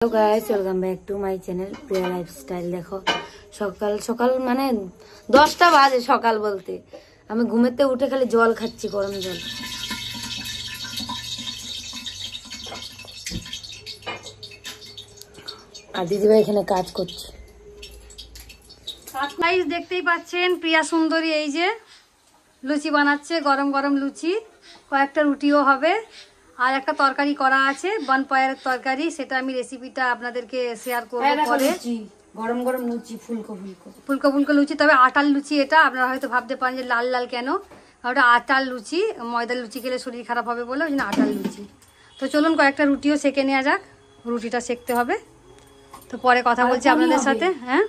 Hello guys welcome back to my channel Priya lifestyle. देखो सकाल सकाल माने 10টা বাজে সকাল বলতে আমি ঘুমেতে উঠে খালি জল খাচ্ছি, গরম জল। আর দিদিভাই এখানে কাজ করছে। গাইস দেখতেই পাচ্ছেন প্রিয়া সুন্দরী এই যে লুচি বানাচ্ছে, গরম গরম লুচি, কয়েকটা রুটিও হবে আর একটা তরকারি করা আছে বনপায়ের তরকারি, সেটা আমি রেসিপিটা আপনাদেরকে শেয়ার করব পরে। গরম গরম লুচি ফুলকো ফুলকো লুচি, তবে আটার লুচি এটা। আপনারা হয়তো ভাবতে পারেন যে লাল লাল কেন, ওটা আটার লুচি, ময়দার লুচি খেলে শরীর খারাপ হবে বলে ওই জন্য আটার লুচি। তো চলুন কয়েকটা রুটিও সেঁকে নেওয়া যাক, রুটিটা সেঁকতে হবে। তো পরে কথা বলছি আপনাদের সাথে। হ্যাঁ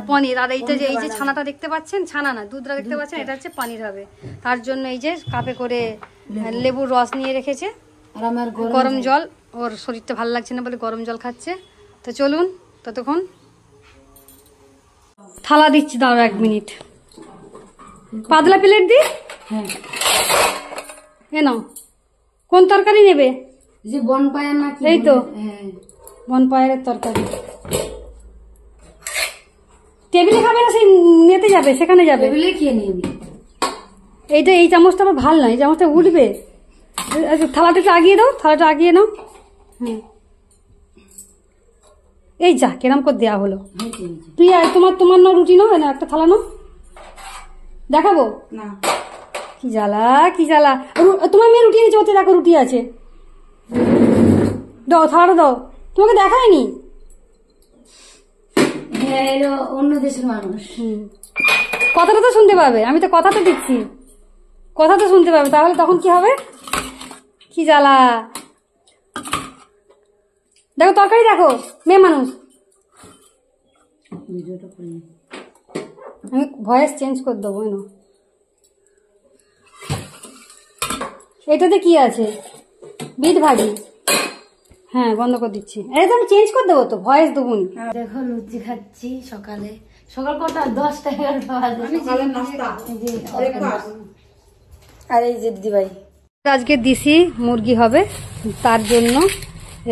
পনির, আর এইটা যে এই যে ছানাটা দেখতে পাচ্ছেন, ছানা না দুধটা দেখতে পাচ্ছেন, এটা হচ্ছে পনির হবে। তার জন্য এই যে কাপে করে লেবুর রস নিয়ে রেখেছে আর আমার গরম জল, ওর শরীরটা ভালো লাগছে না বলে গরম জল খাচ্ছে। তো চলুন ততক্ষণ থালা দিচ্ছি, দাঁড়াও 1 মিনিট। পাতলা প্লেট দি। হ্যাঁ এ নাও। কোন তরকারি নেবে? যে বনপায়ের নাকি? এই তো হ্যাঁ বনপায়ের তরকারি। টেবিলে খাবে না সেই নিতে যাবে, সেখানে যাবে। টেবিলে খেয়ে নিবি। এইটা এই চামচটা আমার ভালো নয়, এই চামচটা উঠবে। থালাটা একটু আগিয়ে দাও, থালাটা আগিয়ে নাও। হুম এই যা কেরাম করে দেওয়া হলো। প্রিয়া তোমার নাও রুটি নাও, না একটা থালা নাও, দেখাবো না। কি জ্বালা কি জ্বালা। তোমার মেয়ে রুটি নিচে, ওতে দেখো রুটি আছে, দাও থালাটা দাও। তোমাকে দেখায়নি? হ্যাঁ অন্য দেশের মানুষ। কথাটা তো শুনতে পাবে, আমি তো কথা তো দিচ্ছি, কথা তো শুনতে পাবে, তাহলে তখন কি হবে? কি জ্বালা। দেখো তরকারি দেখো, মেয়ে মানুষ। আমি ভয়েস চেঞ্জ করে দেবো না। এটাতে কি আছে? বিট ভাজি। হ্যাঁ বন্ধ করে দিচ্ছি, এই তো আমি চেঞ্জ করে দেবো, তো ভয়েস দেবো না। দেখো লুচি খাচ্ছি সকালে। সকাল কটা? 10টা 11টা বাজে। আর এই যে দিদিভাই আজকে দেশি মুরগি হবে, তার জন্য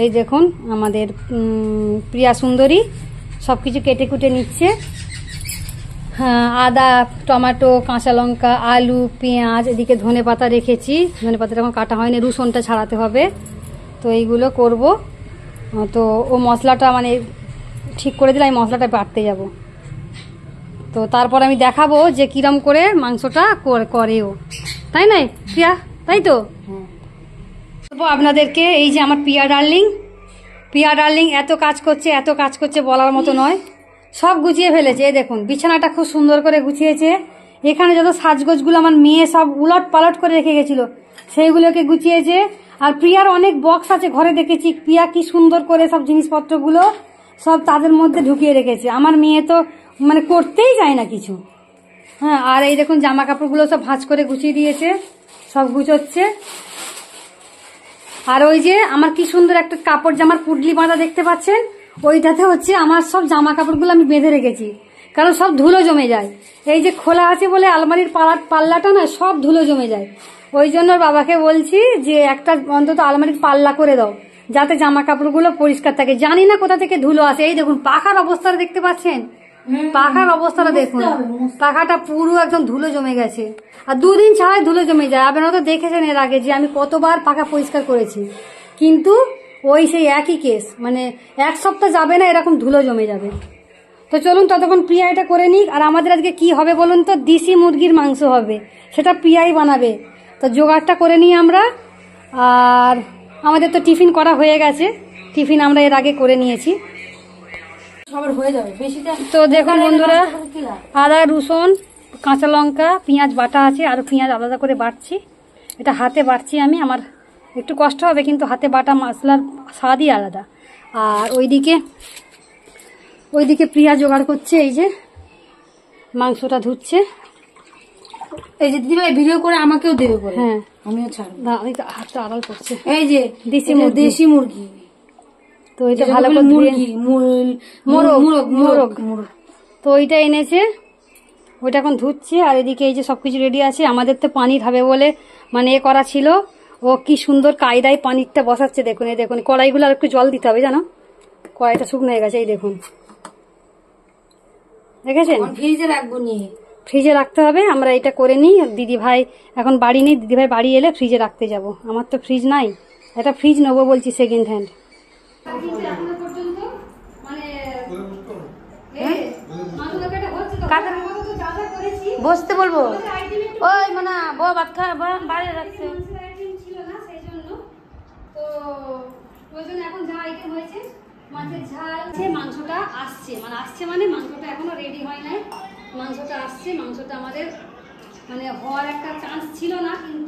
এই দেখুন আমাদের প্রিয়া সুন্দরী সবকিছু কেটে কুটে নিচ্ছে। হ্যাঁ আদা, টমেটো, কাঁচা লঙ্কা, আলু, পেঁয়াজ, এদিকে ধনে পাতা রেখেছি। ধনে পাতাটা এখন কাটা হয়নি, রসুনটা ছাড়াতে হবে। তো এইগুলো করব। তো ও মশলাটা মানে ঠিক করে দিলে আমি মশলাটা বাটতে যাব। তো তারপর আমি দেখাবো যে কিরম করে মাংসটা করেও, তাই নাই প্রিয়া? তাই তো আপনাদেরকে। এই যে আমার প্রিয়া ডার্লিং এত কাজ করছে বলার মতো নয়। সব গুছিয়ে ফেলেছে, এই দেখুন বিছানাটা খুব সুন্দর করে গুছিয়েছে। এখানে যত সাজগোজগুলো আমার মেয়ে সব উলট পালট করে রেখে গেছিল, সেইগুলোকে গুছিয়েছে। আর প্রিয়ার অনেক বক্স আছে ঘরে, দেখেছি প্রিয়া কি সুন্দর করে সব জিনিসপত্রগুলো সব তাদের মধ্যে ঢুকিয়ে রেখেছে। আমার মেয়ে তো মানে করতেই যায় না কিছু। হ্যাঁ আর এই দেখুন জামা কাপড়গুলো সব ভাঁজ করে গুছিয়ে দিয়েছে, সব গুছোচ্ছে। আর ওই যে আমার কি সুন্দর একটা কাপড় জামার পুডলি বাঁধা দেখতে পাচ্ছেন, ওইটাতে হচ্ছে আমার সব জামা কাপড়গুলো আমি বেঁধে রেখেছি, কারণ সব ধুলো জমে যায়। এই যে খোলা আছে বলে আলমারির পাল্লাটা না সব ধুলো জমে যায়। ওই জন্য বাবাকে বলছি যে একটা অন্তত আলমারির পাল্লা করে দাও, যাতে জামা কাপড়গুলো পরিষ্কার থাকে। জানি না কোথা থেকে ধুলো আসে। এই দেখুন পাখার অবস্থাটা দেখতে পাচ্ছেন, পাখার অবস্থাটা দেখুন, পাখাটা পুরো একদম ধুলো জমে গেছে। আর 2 দিন ছাড়াই ধুলো জমে যায়। আপনারা তো দেখেছেন এর আগে যে আমি কতবার পাখা পরিষ্কার করেছি, কিন্তু ওই সেই একই কেস, মানে 1 সপ্তাহ যাবে না এরকম ধুলো জমে যাবে। তো চলুন ততক্ষণ প্রিয়া এটা করে নিক। আর আমাদের আজকে কি হবে বলুন তো? দেশি মুরগির মাংস হবে, সেটা প্রিয়াই বানাবে। তো জোগাড়টা করে নিই আমরা। আর আমাদের তো টিফিন করা হয়ে গেছে, টিফিন আমরা এর আগে করে নিয়েছি। তো দেখুন বন্ধুরা, আদা, রসুন, কাঁচা লঙ্কা, পেঁয়াজ বাটা আছে, আর পেঁয়াজ আলাদা করে বাটছি। এটা হাতে বাটছি আমি, আমার একটু কষ্ট হবে কিন্তু হাতে বাটা মশলার স্বাদই আলাদা। আর ওইদিকে প্রিয়া জোগাড় করছে, এই যে মাংসটা ধুচ্ছে। এই যে দিদিভাই ভিডিও করে আমাকেও দেবে পরে। হ্যাঁ আমিও ছাড়বো। হাতটা আড়াল করছে। এই যে দেশি মুরগি, তো এটা ভালো করে মুরগি মোরগ। তো ওইটা এনেছে, ওইটা এখন ধুচ্ছে। আর এদিকে এই যে সবকিছু রেডি আছে। আমাদের তো পানির হবে বলে মানে এ করা ছিল, ও কি সুন্দর কায়দায় পানিরটা বসাচ্ছে। দেখুন এই দেখুন কড়াইগুলো আর একটু জল দিতে হবে জানো, কড়াইটা শুকনো হয়ে গেছে, এই দেখুন, দেখেছেন? ফ্রিজে রাখবো নিয়ে, ফ্রিজে রাখতে হবে। আমরা এটা করে নিই, দিদি ভাই এখন বাড়ি নেই, দিদি ভাই বাড়ি এলে ফ্রিজে রাখতে যাব। আমার তো ফ্রিজ নাই, একটা ফ্রিজ নেবো বলছি সেকেন্ড হ্যান্ড। বসতে বলবো, ওই মানে বউ ভাত খা বাইরে রাখতে। এখন যা আইটেম হয়েছে, মাছের ঝাল, মাংসটা আসছে, মানে মাংসটা এখনো রেডি হয় নাই, মাংসটা আসছে। মাংসটা আমাদের মানে হওয়ার একটা চান্স ছিল না, কিন্তু